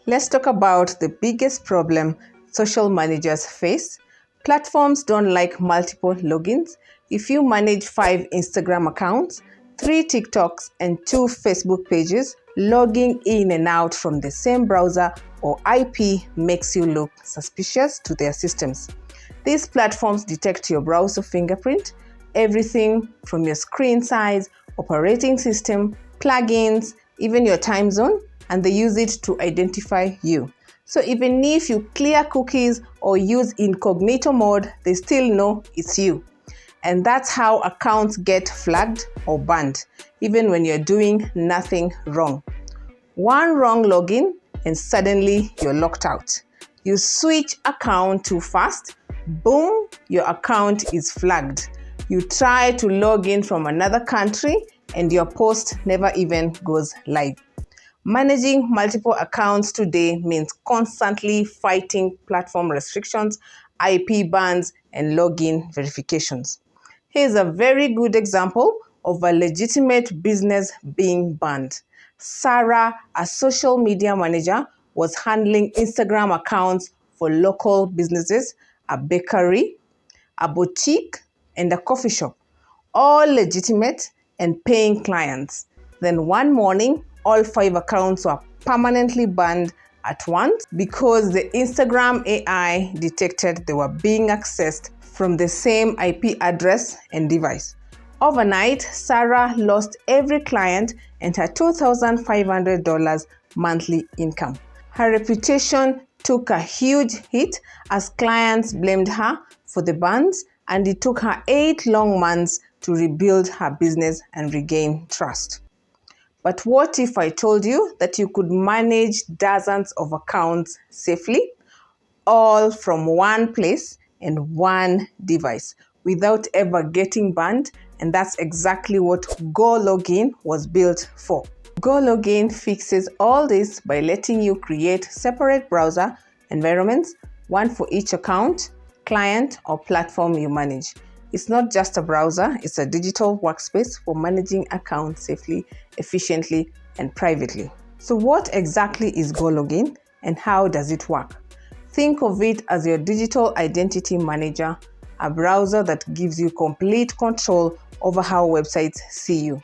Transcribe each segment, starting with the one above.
Let's talk about the biggest problem social managers face. Platforms don't like multiple logins. If you manage 5 Instagram accounts, 3 TikToks, and 2 Facebook pages, logging in and out from the same browser or IP makes you look suspicious to their systems. These platforms detect your browser fingerprint, everything from your screen size, operating system, plugins, even your time zone, and they use it to identify you. So even if you clear cookies or use incognito mode, they still know it's you. And that's how accounts get flagged or banned, even when you're doing nothing wrong. One wrong login and suddenly you're locked out. You switch account too fast, boom, your account is flagged. You try to log in from another country and your post never even goes live. Managing multiple accounts today means constantly fighting platform restrictions, IP bans, and login verifications. Here's a very good example of a legitimate business being banned. Sarah, a social media manager, was handling Instagram accounts for local businesses, a bakery, a boutique, and a coffee shop, all legitimate and paying clients. Then one morning, all 5 accounts were permanently banned at once because the Instagram AI detected they were being accessed from the same IP address and device. Overnight, Sarah lost every client and her $2,500 monthly income. Her reputation took a huge hit as clients blamed her for the bans, and it took her 8 long months to rebuild her business and regain trust. But what if I told you that you could manage dozens of accounts safely, all from one place and one device, without ever getting banned? And that's exactly what GoLogin was built for. GoLogin fixes all this by letting you create separate browser environments, one for each account, client, or platform you manage. It's not just a browser, it's a digital workspace for managing accounts safely, efficiently, and privately. So what exactly is GoLogin and how does it work? Think of it as your digital identity manager, a browser that gives you complete control over how websites see you.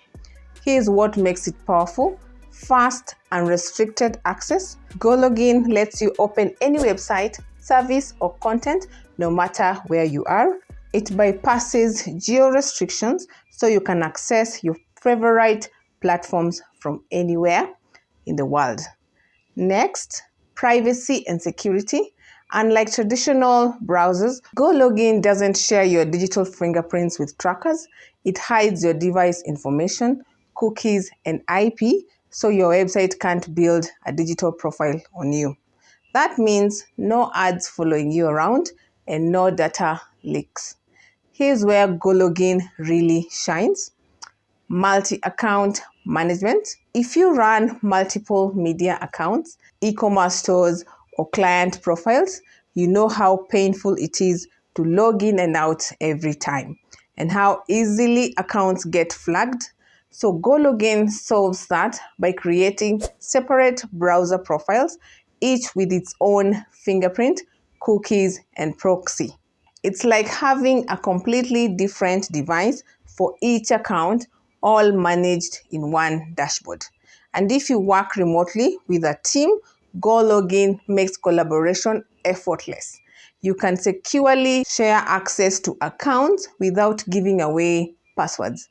Here's what makes it powerful: fast and restricted access. GoLogin lets you open any website, service, or content no matter where you are. It bypasses geo-restrictions so you can access your favorite platforms from anywhere in the world. Next, privacy and security. Unlike traditional browsers, GoLogin doesn't share your digital fingerprints with trackers. It hides your device information, cookies, and IP, so your website can't build a digital profile on you. That means no ads following you around and no data leaks. Here's where GoLogin really shines: multi-account management. If you run multiple media accounts, e-commerce stores, or client profiles, you know how painful it is to log in and out every time, and how easily accounts get flagged. So GoLogin solves that by creating separate browser profiles, each with its own fingerprint, cookies, and proxy. It's like having a completely different device for each account, all managed in one dashboard. And if you work remotely with a team, GoLogin makes collaboration effortless. You can securely share access to accounts without giving away passwords.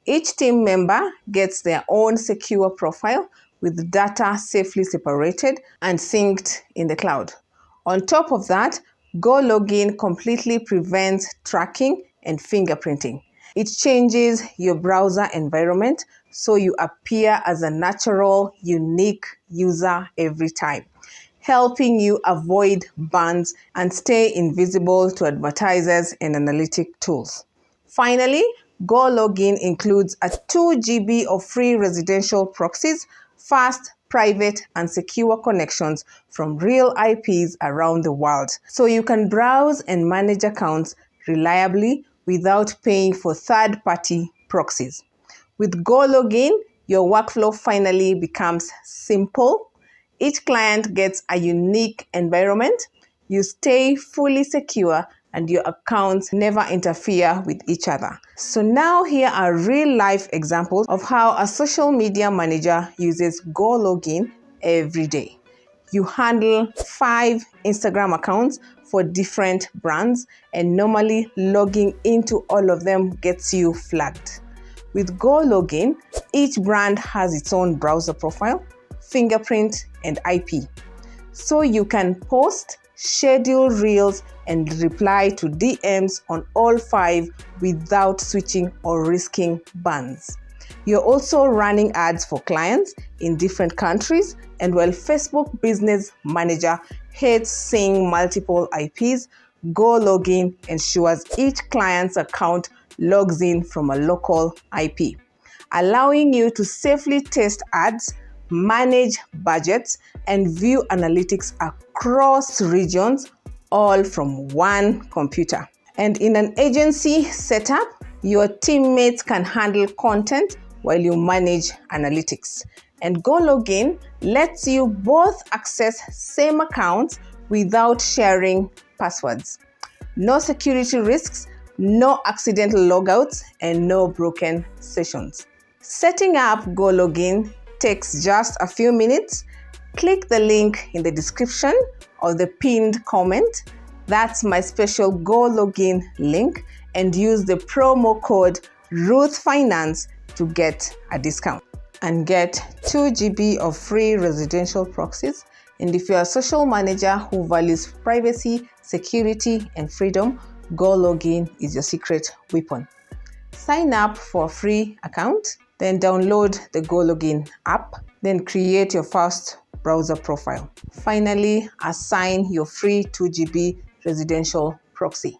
Each team member gets their own secure profile with data safely separated and synced in the cloud. On top of that, GoLogin completely prevents tracking and fingerprinting. It changes your browser environment so you appear as a natural, unique user every time, helping you avoid bans and stay invisible to advertisers and analytic tools. Finally, GoLogin includes a 2 GB of free residential proxies, fast, private, and secure connections from real IPs around the world, so you can browse and manage accounts reliably without paying for third-party proxies. With GoLogin, your workflow finally becomes simple, Each client gets a unique environment. You stay fully secure and your accounts never interfere with each other. So now here are real-life examples of how a social media manager uses GoLogin every day. You handle 5 Instagram accounts for different brands, and normally logging into all of them gets you flagged. With GoLogin, each brand has its own browser profile, fingerprint, and IP. So you can post, schedule reels, and reply to DMs on all 5 without switching or risking bans. You're also running ads for clients in different countries, and while Facebook Business Manager hates seeing multiple IPs, GoLogin ensures each client's account logs in from a local IP, allowing you to safely test ads, manage budgets, and view analytics across regions, all from one computer. And in an agency setup, your teammates can handle content while you manage analytics. And GoLogin lets you both access same accounts without sharing passwords. No security risks, no accidental logouts, and no broken sessions. Setting up GoLogin takes just a few minutes. Click the link in the description or the pinned comment. That's my special GoLogin link, and use the promo code RuthFinance to get a discount and get 2 GB of free residential proxies. And if you're a social manager who values privacy, security, and freedom, GoLogin is your secret weapon. Sign up for a free account, then download the GoLogin app, then create your first browser profile. Finally, assign your free 2 GB residential proxy.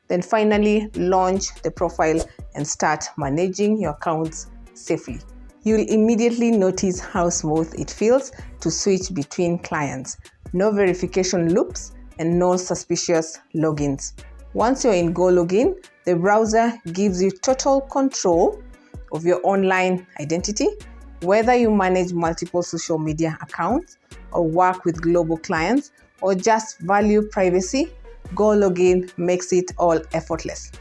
Then finally, launch the profile and start managing your accounts safely. You'll immediately notice how smooth it feels to switch between clients. No verification loops and no suspicious logins. Once you're in GoLogin, the browser gives you total control of your online identity. Whether you manage multiple social media accounts or work with global clients or just value privacy, GoLogin makes it all effortless.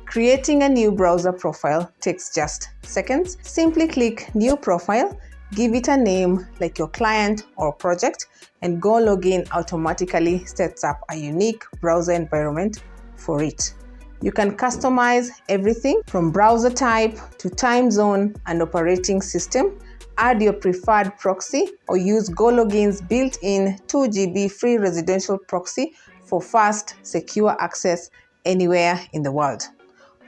Creating a new browser profile takes just seconds. Simply click New Profile, give it a name like your client or project, and GoLogin automatically sets up a unique browser environment for it. You can customize everything from browser type to time zone and operating system. Add your preferred proxy or use GoLogin's built-in 2 GB free residential proxy for fast, secure access anywhere in the world.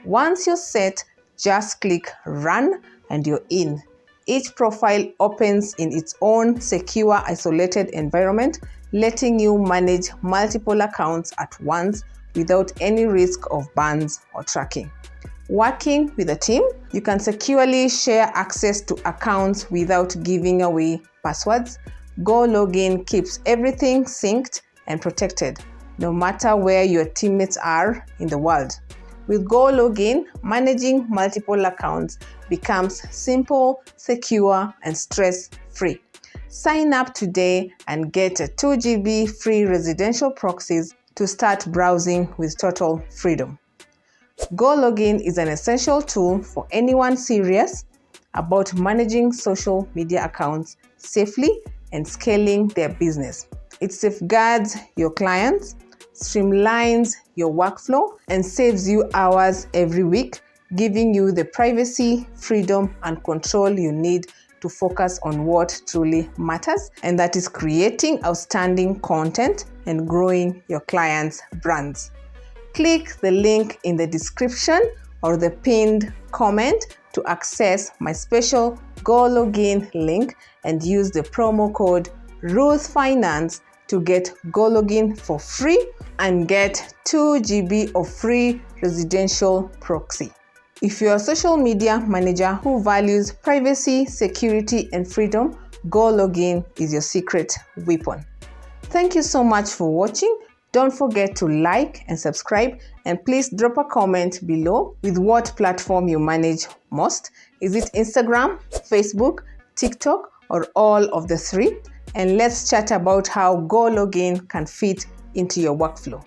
Once you're set, just click Run and you're in. Each profile opens in its own secure, isolated environment, letting you manage multiple accounts at once without any risk of bans or tracking. Working with a team, you can securely share access to accounts without giving away passwords. GoLogin keeps everything synced and protected, no matter where your teammates are in the world. With GoLogin, managing multiple accounts becomes simple, secure, and stress-free. Sign up today and get a 2 GB free residential proxies to start browsing with total freedom. GoLogin is an essential tool for anyone serious about managing social media accounts safely and scaling their business. It safeguards your clients, streamlines your workflow, and saves you hours every week, giving you the privacy, freedom, and control you need to focus on what truly matters, and that is creating outstanding content and growing your clients' brands. Click the link in the description or the pinned comment to access my special GoLogin link and use the promo code RuthFinance to get GoLogin for free and get 2 GB of free residential proxy. If you're a social media manager who values privacy, security, and freedom, GoLogin is your secret weapon. Thank you so much for watching. Don't forget to like and subscribe, and please drop a comment below with what platform you manage most. Is it Instagram, Facebook, TikTok, or all of the 3? and let's chat about how GoLogin can fit into your workflow.